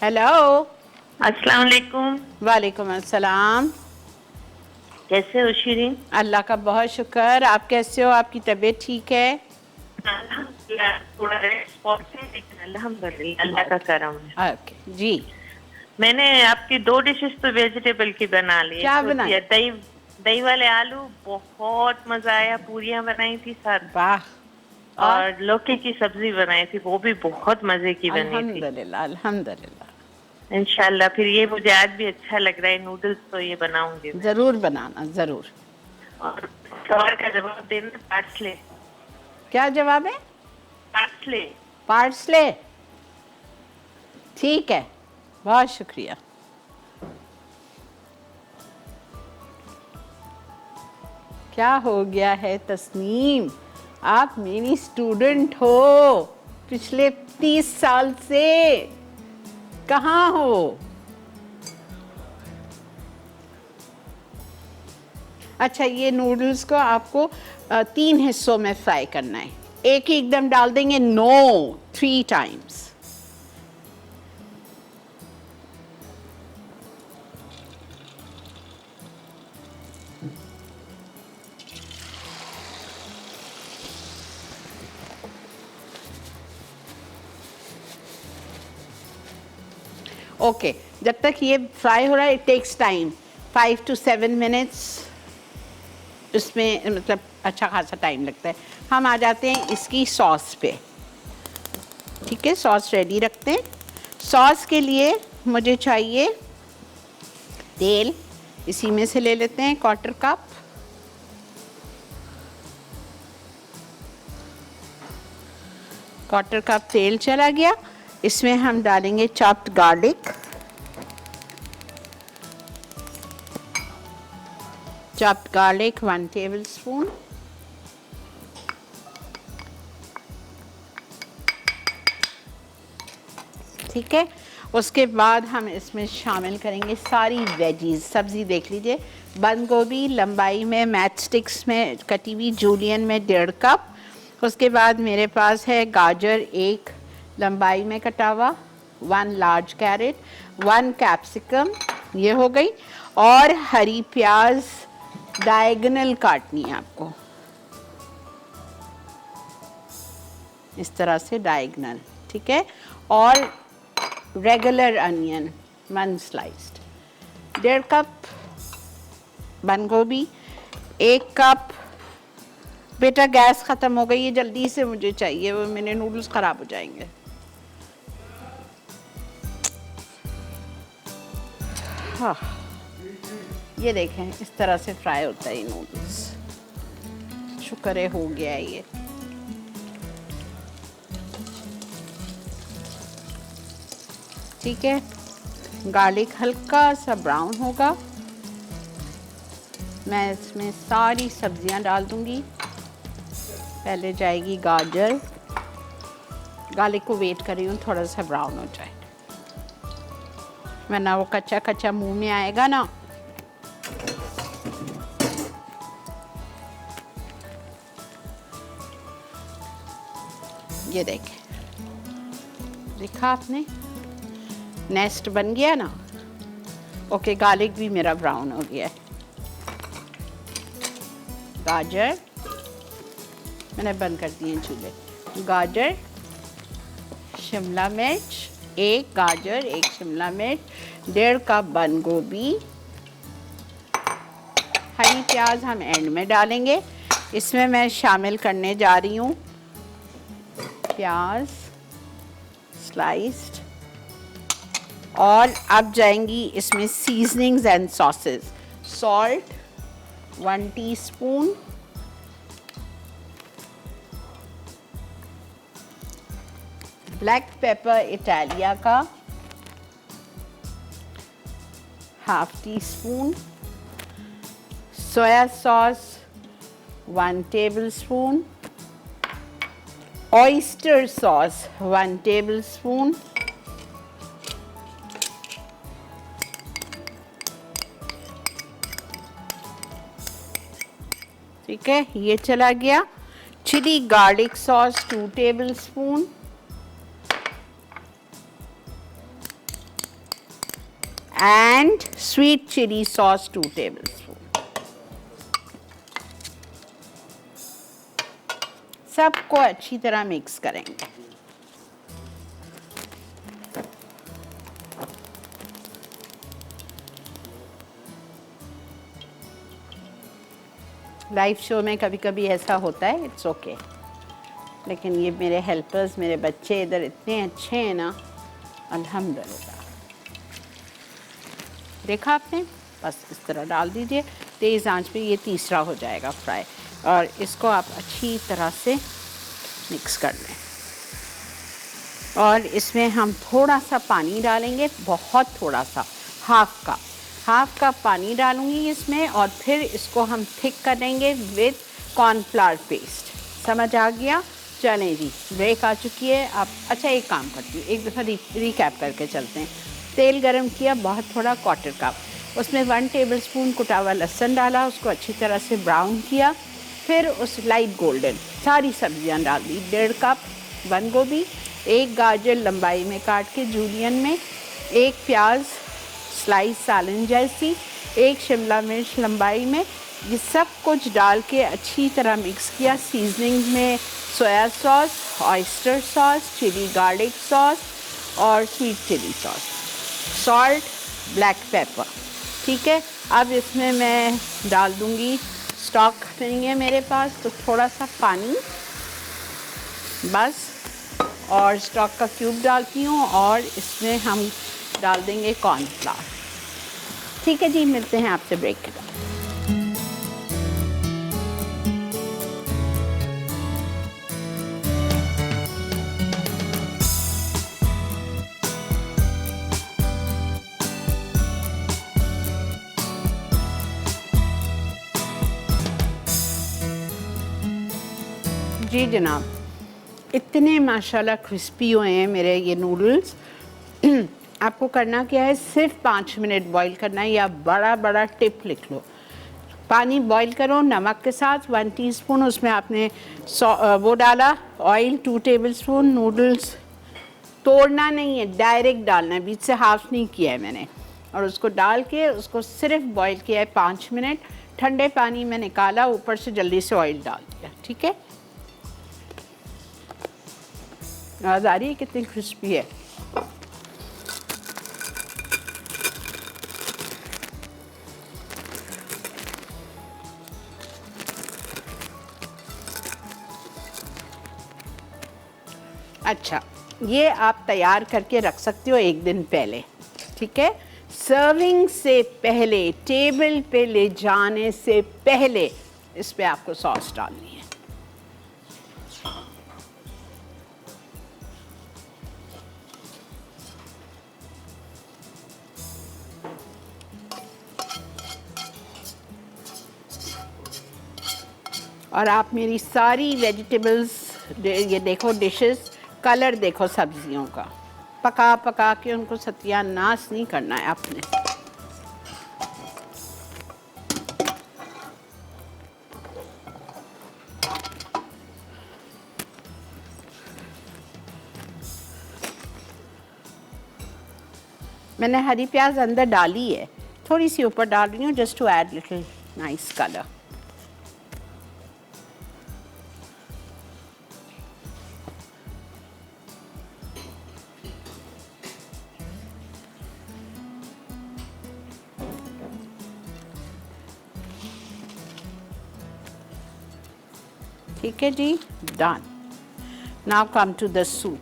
हेलो, अस्सलाम वालेकुम। वालेकुम अस्सलाम। कैसे हो शिरीन? अल्लाह का बहुत शुक्र, आप कैसे हो? आपकी तबीयत ठीक है? अल्हम्दुलिल्लाह, थोड़ा रेड स्पॉट है लेकिन अल्हम्दुलिल्लाह अल्लाह का करम है। ओके जी, मैंने आपकी 2 डिशेस तो वेजिटेबल की बना ली। क्या बनाई? दही वाले आलू, बहुत मजा आया। पूरियां बनाई थी साथ, वाह। और लौकी की सब्जी बनाई थी, वो भी बहुत मजे की बनी थी। अल्हम्दुलिल्लाह, अल्हम्दुलिल्लाह। इंशाल्लाह। फिर ये मुझे आज भी अच्छा लग रहा है, नूडल्स तो ये बनाऊंगी मैं। ज़रूर बनाना, ज़रूर। और सवाल का जवाब देना, पार्सले। क्या जवाब है? पार्सले। पार्सले, ठीक है, बहुत शुक्रिया। क्या हो गया है तस्नीम, आप मेरी स्टूडेंट हो पिछले 30 साल से, कहाँ हो? अच्छा, ये नूडल्स को आपको 3 हिस्सों में फ्राई करना है, एक ही एकदम डाल देंगे, नो, 3 टाइम्स। ओके, जब तक ये फ्राई हो रहा है, it takes time 5 to 7 minutes, इसमें मतलब अच्छा खासा टाइम लगता है। हम आ जाते हैं इसकी सॉस पे। ठीक है, सॉस रेडी रखते हैं। सॉस के लिए मुझे चाहिए तेल, इसी में से ले लेते हैं 1/4 कप। क्वार्टर कप तेल चला गया। इसमें हम डालेंगे chopped garlic, chopped garlic 1 tablespoon. ठीक है, उसके बाद हम इसमें शामिल करेंगे सारी वेजीज। सब्ज़ी देख लीजिए, बंद गोभी लंबाई में मैच स्टिक्स में कटी हुई, जूलियन में 1.5 कप। उसके बाद मेरे पास है गाजर 1 लंबाई में कटा हुआ, 1 लार्ज कैरेट, 1 कैप्सिकम, ये हो गई। और हरी प्याज डायगोनल काटनी है आपको, इस तरह से डायगोनल। ठीक है, और रेगुलर अनियन 1 स्लाइस्ड, 1.5 कप बंद गोभी, 1 कप। बेटा गैस ख़त्म हो गई है, जल्दी से मुझे चाहिए, वो मेरे नूडल्स ख़राब हो जाएंगे। हाँ, ये देखें, इस तरह से फ्राई होता है ये नूडल्स। शुक्र है हो गया है ये। ठीक है, गार्लिक हल्का सा ब्राउन होगा, मैं इसमें सारी सब्जियां डाल दूंगी। पहले जाएगी गाजर, गार्लिक को वेट कर रही हूँ थोड़ा सा ब्राउन हो जाए, वरना वो कच्चा कच्चा मुंह में आएगा ना। ये देखें, देखा आपने, नेस्ट बन गया ना। ओके, गार्लिक भी मेरा ब्राउन हो गया है। गाजर मैंने बंद कर दिए चूल्हे। गाजर, शिमला मिर्च, 1 गाजर, 1 शिमला मिर्च, 1.5 कप बंद गोभी, हरी प्याज हम एंड में डालेंगे। इसमें मैं शामिल करने जा रही हूँ प्याज स्लाइस्ड, और अब जाएंगी इसमें seasonings and sauces. Salt 1 teaspoon, black pepper Italia का ½ teaspoon, soya sauce 1 tablespoon, oyster sauce 1 tablespoon, ठीक है, ये चला गया। Chilli garlic sauce 2 tablespoon, and sweet chilli sauce 2 tablespoon. सबको अच्छी तरह मिक्स करेंगे। लाइव शो में कभी कभी ऐसा होता है, इट्स ओके, लेकिन ये मेरे हेल्पर्स, मेरे बच्चे इधर इतने अच्छे हैं ना, अल्हम्दुलिल्लाह। देखा आपने, बस इस तरह डाल दीजिए। तेज़ आंच पे ये तीसरा हो जाएगा फ्राई, और इसको आप अच्छी तरह से मिक्स कर लें। और इसमें हम थोड़ा सा पानी डालेंगे, बहुत थोड़ा सा, हाफ कप पानी डालूंगी इसमें, और फिर इसको हम थिक करेंगे विद कॉर्नफ्लावर पेस्ट। समझ आ गया? चलें जी, ब्रेक आ चुकी है। आप अच्छा एक काम करती हूँ, एक दफ़ा रिकैप करके चलते हैं। तेल गरम किया बहुत थोड़ा, 1/4 कप, उसमें 1 टेबलस्पून कुटा हुआ लहसुन डाला, उसको अच्छी तरह से ब्राउन किया। फिर उस लाइट गोल्डन सारी सब्जियां डाल दी। 1.5 कप बंद गोभी, 1 गाजर लंबाई में काट के जूलियन में, 1 प्याज स्लाइस सालन जैसी, 1 शिमला मिर्च लंबाई में। ये सब कुछ डाल के अच्छी तरह मिक्स किया। सीजनिंग में soya sauce, oyster sauce, chilli garlic sauce और sweet chilli sauce, salt, black pepper. ठीक है, अब इसमें मैं डाल दूँगी स्टॉक नहीं है मेरे पास, तो थोड़ा सा पानी बस, और स्टॉक का क्यूब डालती हूँ, और इसमें हम डाल देंगे कॉर्नफ्लावर। ठीक है जी, मिलते हैं आपसे ब्रेक के बाद। जी जनाब, इतने माशाल्लाह क्रिस्पी हुए हैं मेरे ये नूडल्स। आपको करना क्या है, सिर्फ 5 मिनट बॉईल करना है, या बड़ा टिप लिख लो। पानी बॉईल करो नमक के साथ, 1 टीस्पून उसमें आपने वो डाला ऑयल, 2 टेबलस्पून। नूडल्स तोड़ना नहीं है, डायरेक्ट डालना है, बीच से हाफ नहीं किया है मैंने। और उसको डाल के उसको सिर्फ बॉईल किया है 5 मिनट। ठंडे पानी में निकाला, ऊपर से जल्दी से ऑयल डाल दिया। ठीक है, आवाज़ आ रही है कितनी क्रिस्पी है। अच्छा, ये आप तैयार करके रख सकते हो 1 दिन पहले। ठीक है, सर्विंग से पहले, टेबल पे ले जाने से पहले इस पे आपको सॉस डालनी है। और आप मेरी सारी वेजिटेबल्स, ये देखो डिशेस, कलर देखो सब्जियों का, पका के उनको सत्यानाश नहीं करना है आपने। मैंने हरी प्याज अंदर डाली है, थोड़ी सी ऊपर डाल रही हूँ, just to add little nice colour. ठीक है जी, done. Now come to the soup.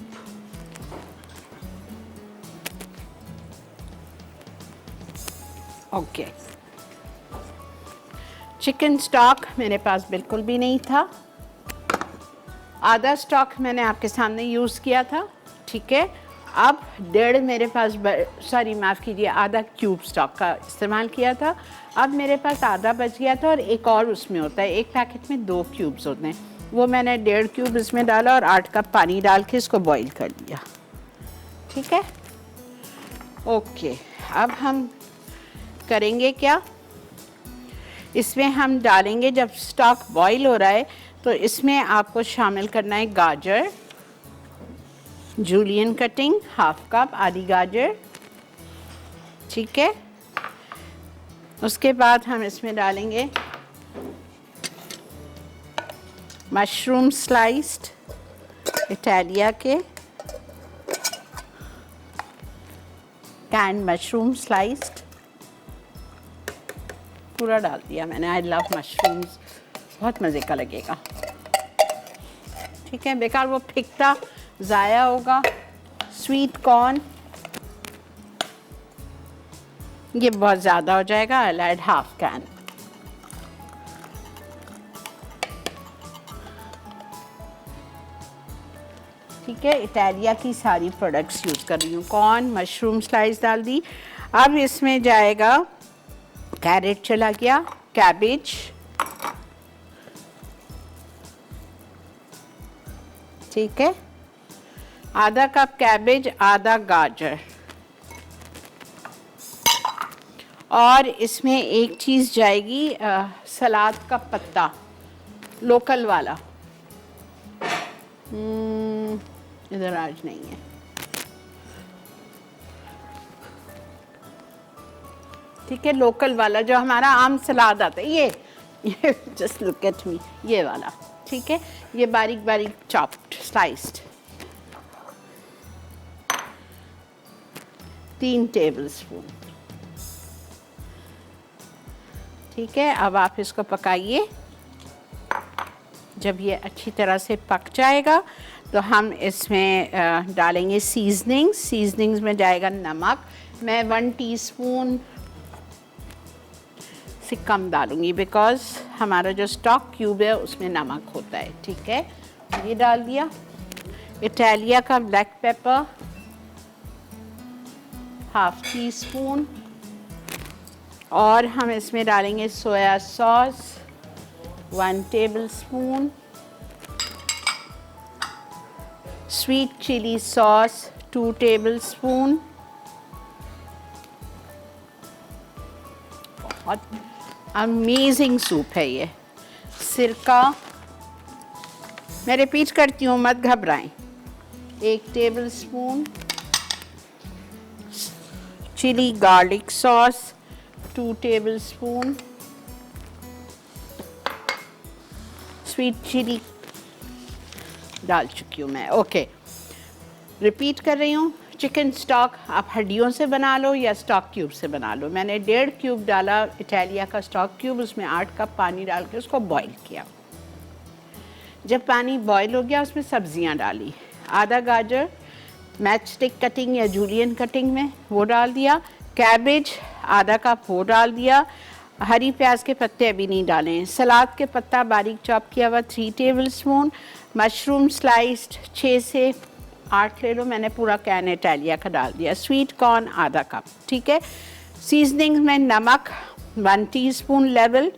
Okay, chicken stock मेरे पास बिल्कुल भी नहीं था, आधा स्टॉक मैंने आपके सामने यूज़ किया था। ठीक है, अब 1.5 मेरे पास, सॉरी माफ़ कीजिए, आधा क्यूब स्टॉक का इस्तेमाल किया था। अब मेरे पास आधा बच गया था, और एक और उसमें होता है, एक पैकेट में 2 क्यूब्स होते हैं, वो मैंने 1.5 क्यूब इसमें डाला और 8 कप पानी डाल के इसको बॉईल कर दिया। ठीक है, ओके। अब हम करेंगे क्या, इसमें हम डालेंगे, जब स्टॉक बॉईल हो रहा है तो इसमें आपको शामिल करना है गाजर, जूलियन कटिंग, हाफ कप, आधी गाजर। ठीक है, उसके बाद हम इसमें डालेंगे मशरूम स्लाइस्ड, इटालिया के कैंड मशरूम स्लाइस्ड, पूरा डाल दिया मैंने। आई लव मशरूम्स, बहुत मज़े का लगेगा। ठीक है, बेकार वो फिकता ज़ाया होगा। स्वीट कॉर्न, ये बहुत ज़्यादा हो जाएगा, I'll add half can. ठीक है, इटालिया की सारी प्रोडक्ट्स यूज़ कर रही हूँ। कॉर्न, मशरूम स्लाइस डाल दी। अब इसमें जाएगा कैरेट, चला गया कैबेज, ठीक है, आधा कप कैबेज, आधा गाजर, और इसमें एक चीज़ जाएगी सलाद का पत्ता, लोकल वाला, इधर आज नहीं है, ठीक है, लोकल वाला जो हमारा आम सलाद आता है, ये जस्ट लुक एट मी, ये वाला, ठीक है, ये बारीक बारीक चॉप्ड स्लाइस्ड, 3 टेबलस्पून, ठीक है। अब आप इसको पकाइए। जब ये अच्छी तरह से पक जाएगा तो हम इसमें डालेंगे सीजनिंग्स में जाएगा नमक। मैं 1 टीस्पून से कम डालूंगी बिकॉज़ हमारा जो स्टॉक क्यूब है उसमें नमक होता है, ठीक है। ये डाल दिया। इटालिया का ब्लैक पेपर ½ टीस्पून, और हम इसमें डालेंगे soya sauce 1 tablespoon, sweet chilli sauce 2 tablespoon, बहुत अमेजिंग सूप है ये। सिरका, मैं रिपीट करती हूँ, मत घबराएं, 1 tablespoon, chilli garlic sauce 2 tablespoon, sweet chilli डाल चुकी हूँ मैं, ओके। रिपीट कर रही हूँ, चिकन स्टॉक आप हड्डियों से बना लो या स्टॉक क्यूब से बना लो। मैंने 1.5 क्यूब डाला इटालिया का स्टॉक क्यूब, उसमें 8 कप पानी डाल के उसको बॉईल किया। जब पानी बॉईल हो गया उसमें सब्जियां डाली, आधा गाजर मैच स्टिक कटिंग या जूलियन कटिंग में वो डाल दिया, कैबेज आधा कप वो डाल दिया, हरी प्याज के पत्ते अभी नहीं डालें, सलाद के पत्ता बारीक चॉप किया हुआ 3 टेबलस्पून, मशरूम स्लाइस्ड 6 से 8 ले लो, मैंने पूरा कैन इटालिया का डाल दिया, स्वीट कॉर्न आधा कप, ठीक है। सीजनिंग में नमक 1 teaspoon level,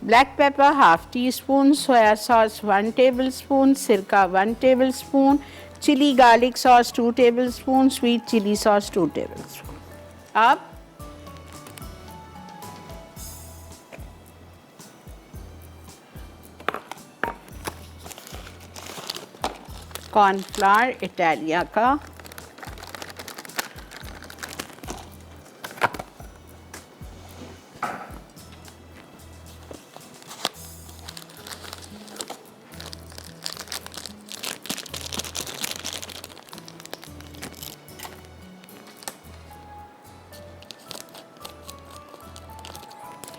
black pepper ½ teaspoon, soya sauce 1 tablespoon, सिरका 1 tablespoon, chilli garlic sauce 2 tablespoon, sweet chilli sauce 2 tablespoon. अब कॉर्नफ्लावर इटालिया का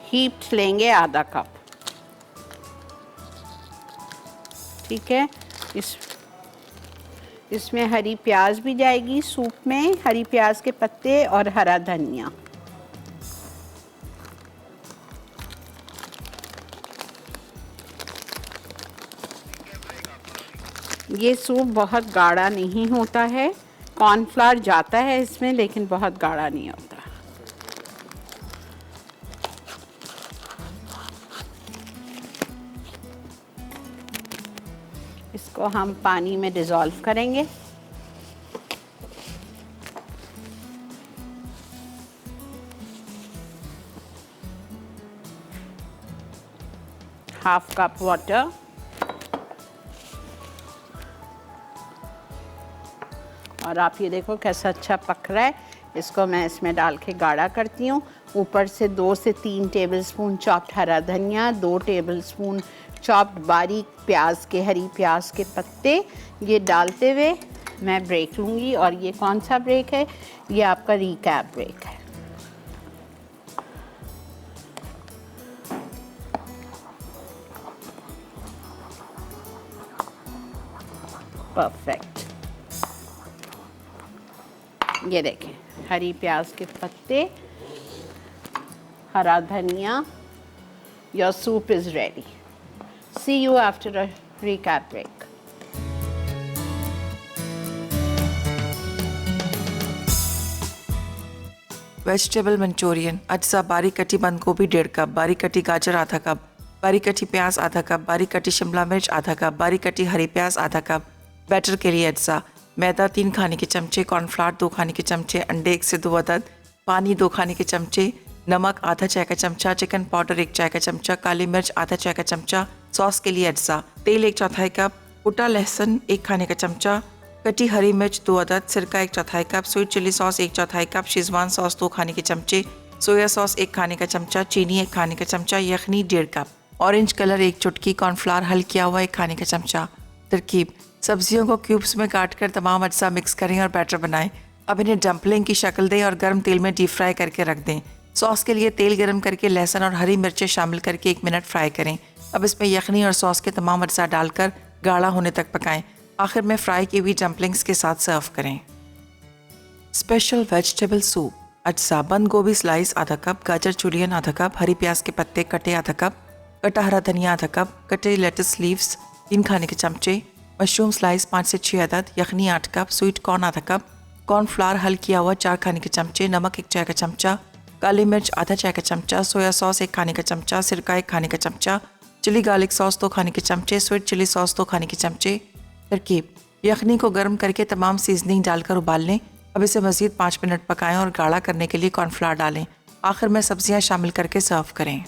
हीप्ड लेंगे आधा कप, ठीक है। इसमें हरी प्याज भी जाएगी सूप में, हरी प्याज के पत्ते और हरा धनिया। ये सूप बहुत गाढ़ा नहीं होता है, कॉर्नफ्लावर जाता है इसमें लेकिन बहुत गाढ़ा नहीं होता। इसको हम पानी में डिज़ोल्व करेंगे। ½ कप वाटर, और आप ये देखो कैसा अच्छा पक रहा है। इसको मैं इसमें डाल के गाढ़ा करती हूँ। ऊपर से 2 से 3 टेबलस्पून चॉप्ड हरा धनिया, 2 टेबलस्पून चॉप्ड बारीक प्याज के, हरी प्याज के पत्ते, ये डालते हुए मैं ब्रेक लूँगी। और ये कौन सा ब्रेक है? ये आपका रिकैप ब्रेक है। परफेक्ट। ये देखें, हरी प्याज के पत्ते हरा धनिया, your soup is ready. See you after a recap break. Vegetable Manchurian. अज्जा बारीक कटी बंद गोभी 1.5 कप, बारीक कटी गाजर आधा कप, बारीक कटी प्याज आधा कप, बारीक कटी शिमला मिर्च आधा कप, बारीक कटी हरी प्याज आधा कप। बैटर के लिए अज्जा मैदा 3 खाने के चमचे, कॉर्नफ्लावर 2 खाने के चमचे, अंडे 1 से 2 अदद, पानी 2 खाने के चमचे, नमक आधा चाय का चमचा, चिकन पाउडर 1 चाय का चमचा, काली मिर्च आधा चाय का चमचा। सॉस के लिए अज्जा तेल 1/4 कप, कुटा लहसुन 1 खाने का चमचा, कटी हरी मिर्च 2 अदद, सिरका 1/4 cup, sweet chilli sauce 1/4 cup, Schezwan sauce 2 खाने के चमचे, सोया सॉस 1 खाने का चमचा, चीनी 1 खाने का चमचा, यखनी 1.5 कप, ऑरेंज कलर 1 चुटकी, कॉर्नफ्लावर हल किया हुआ 1 खाने का चमचा। तरकीब: सब्जियों को क्यूब्स में काटकर तमाम अज्जा मिक्स करें और बैटर बनाएं। अब इन्हें डम्पलिंग की शक्ल दें और गर्म तेल में डीप फ्राई करके रख दें। सॉस के लिए तेल गर्म करके लहसुन और हरी मिर्चें शामिल करके 1 मिनट फ्राई करें। अब इसमें यखनी और सॉस के तमाम अज्जा डालकर गाढ़ा होने तक पकाएं। आखिर में फ्राई की हुई डम्पलिंग्स के साथ सर्व करें। Special vegetable soup. अज्जा बंद गोभी स्लाइस आधा कप, गाजर जुलियन आधा कप, हरी प्याज के पत्ते कटे आधा कप, कटा हरा धनिया आधा कप, कटे लेटस लीव्स 3 खाने के चमचे, मशरूम स्लाइस 5 से 6 अदद, यखनी 8 कप, स्वीट कॉर्न आधा कप, कॉर्नफ्लावर हल किया हुआ 4 खाने के चमचे, नमक 1 चाय का चमचा, काली मिर्च आधा चाय का चमचा, सोया सॉस 1 खाने का चमचा, सिरका 1 खाने का चमचा, चिली गार्लिक सॉस 2 खाने के चमचे, स्वीट चिली सॉस 2 खाने के चमचे। तरकीब: यखनी को गर्म करके तमाम सीजनिंग डालकर उबाल लें। अब इसे मज़ीद 5 मिनट पकाएं और गाढ़ा करने के लिए कॉर्नफ्लावर डालें। आखिर में सब्जियां शामिल करके सर्व करें।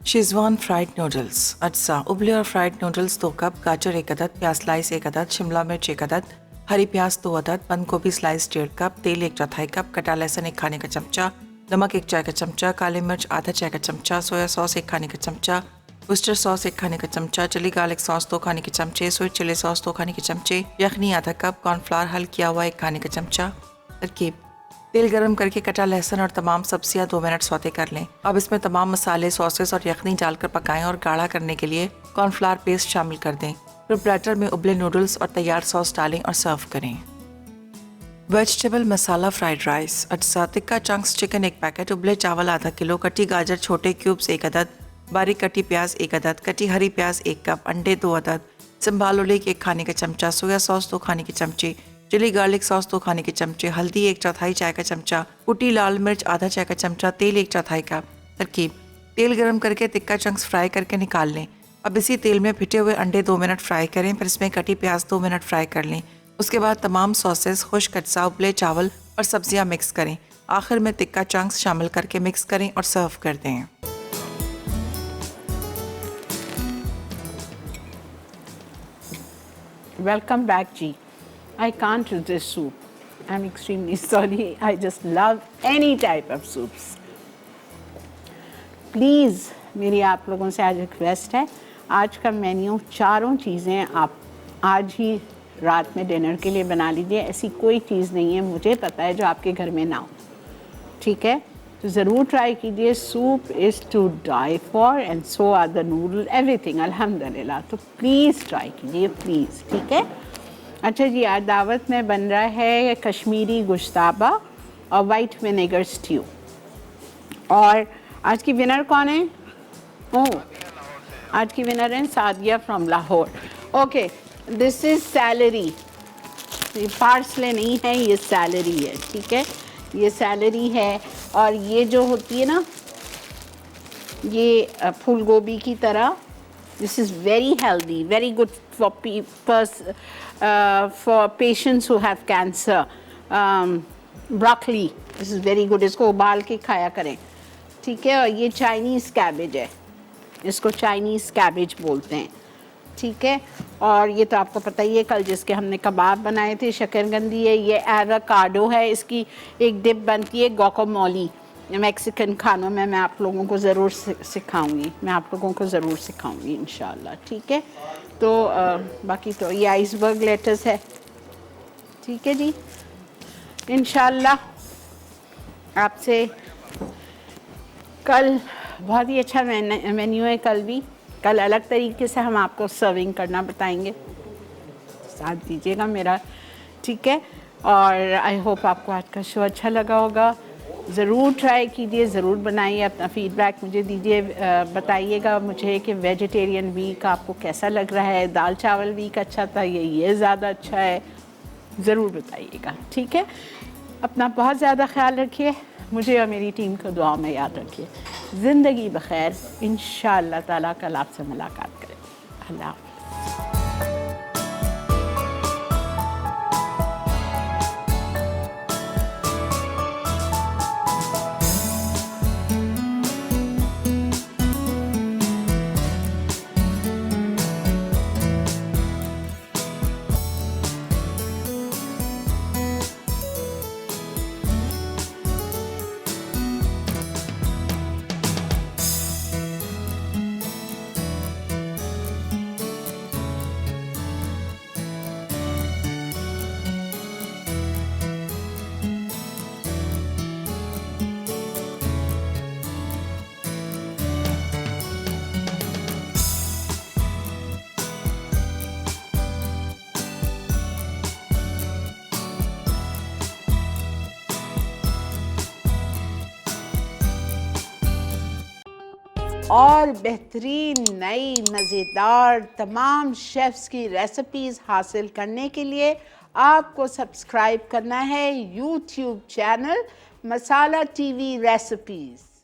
Schezwan fried noodles. अज्जा उबले और फ्राइड नूडल्स 2 कप, गाजर 1 अदद, प्याज स्लाइस 1 अदद, शिमला मिर्च 1 अदद, हरी प्याज 2 अदद, बंद गोभी स्लाइस 1.5 कप, तेल 1/4 कप, कटा लहसुन 1 खाने का चमचा, नमक 1 चाय का चमचा, काली मिर्च आधा चाय का चमचा, सोया सॉस 1 खाने का चमचा, वुस्टर सॉस 1 खाने का चमचा, चिली गार्लिक सॉस 2 खाने के चमचे, स्वीट चिली सॉस 2 खाने के चमचे, यखनी आधा कप, कॉर्नफ्लावर हल किया हुआ 1 खाने का चमचा। तरकीब: तेल गरम करके कटा लहसुन और तमाम सब्जियां 2 मिनट सौते कर लें। अब इसमें तमाम मसाले, सॉसेस और यखनी डालकर पकाएं और गाढ़ा करने के लिए कॉर्नफ्लावर पेस्ट शामिल कर दें। फिर बैटर में उबले नूडल्स और तैयार सॉस डालें और सर्व करें। वेजिटेबल मसाला फ्राइड राइस। अज्जा टिक्का चंक्स चिकन 1 पैकेट, उबले चावल आधा किलो, कटी गाजर छोटे क्यूब्स 1 अदद, बारीक कटी प्याज 1 अदद, कटी हरी प्याज 1 कप, अंडे 2 अदद, संभाल ओलिक 1 खाने का चमचा, सोया सॉस 2 खाने के चमचे, चिली गार्लिक सॉस 2 खाने के चमचे, हल्दी 1/4 चाय का चमचा, कुटी लाल मिर्च आधा चाय का चमचा, तेल 1/4 कप। तरकीब: तेल गरम करके टिक्का चंक्स फ्राई करके निकाल लें। अब इसी तेल में फिटे हुए अंडे 2 मिनट फ्राई करें। फिर इसमें कटी प्याज 2 मिनट फ्राई कर लें। उसके बाद तमाम सॉसेस, खुश्क अज्जा, उबले चावल और सब्जियां मिक्स करें। आखिर में टिक्का चंक्स शामिल करके मिक्स करें और सर्व कर दें। Welcome back, G. I can't resist soup. I'm extremely sorry. I just love any type of soups. Please, मेरी आप लोगों से आज रिक्वेस्ट है, आज का मेन्यू चारों चीज़ें आप आज ही रात में डिनर के लिए बना लीजिए। ऐसी कोई चीज़ नहीं है, मुझे पता है, जो आपके घर में ना हो। ठीक है, तो ज़रूर ट्राई कीजिए। Soup is to die for and so are the noodle, everything अल्हम्दुलिल्लाह। तो प्लीज़ ट्राई कीजिए, प्लीज़। ठीक है, अच्छा जी, आज दावत में बन रहा है कश्मीरी गोश्ताबा और वाइट विनेगर स्ट्यू। और आज की विनर कौन है? ओह, आज की विनर है Sadia from Lahore. Okay, this is salary, ये पार्सले नहीं है, ये सैलरी है। ठीक है, ये सैलरी है। और ये जो होती है ना, ये फूल गोभी की तरह, this is very healthy, very good for patients who have cancer. Broccoli, this is very good, इसको उबाल के खाया करें। ठीक है, और ये चाइनीज़ कैबेज है, इसको चाइनीज़ कैबेज बोलते हैं। ठीक है, और ये तो आपको पता ही है, कल जिसके हमने कबाब बनाए थे, शकरकंदी है, ये एवोकाडो है, इसकी एक डिप बनती है गुआकामोली। मैक्सिकन खानों में मैं आप लोगों को ज़रूर सिखाऊंगी, मैं आप लोगों को ज़रूर सिखाऊंगी इंशाल्लाह। ठीक है, तो बाकी तो ये आइसबर्ग लेटस है। ठीक है जी, इंशाल्लाह आपसे कल बहुत ही अच्छा मेन्यू है। कल भी, कल अलग तरीके से हम आपको सर्विंग करना बताएंगे, साथ दीजिएगा मेरा। ठीक है, और आई होप आपको आज का शो अच्छा लगा होगा। ज़रूर ट्राई कीजिए, ज़रूर बनाइए, अपना फ़ीडबैक मुझे दीजिए, बताइएगा मुझे कि वेजिटेरियन वीक आपको कैसा लग रहा है, दाल चावल वीक अच्छा था, ये ज़्यादा अच्छा है, ज़रूर बताइएगा, ठीक है। अपना बहुत ज़्यादा ख्याल रखिए, मुझे और मेरी टीम को दुआ में याद रखिए। ज़िंदगी बखैर, इंशाअल्लाह ताला कल आपसे मुलाकात करें। अल्लाह हाफ़िज़। और बेहतरीन नई मज़ेदार तमाम शेफ़्स की रेसिपीज़ हासिल करने के लिए आपको सब्सक्राइब करना है यूट्यूब चैनल मसाला टीवी रेसिपीज़।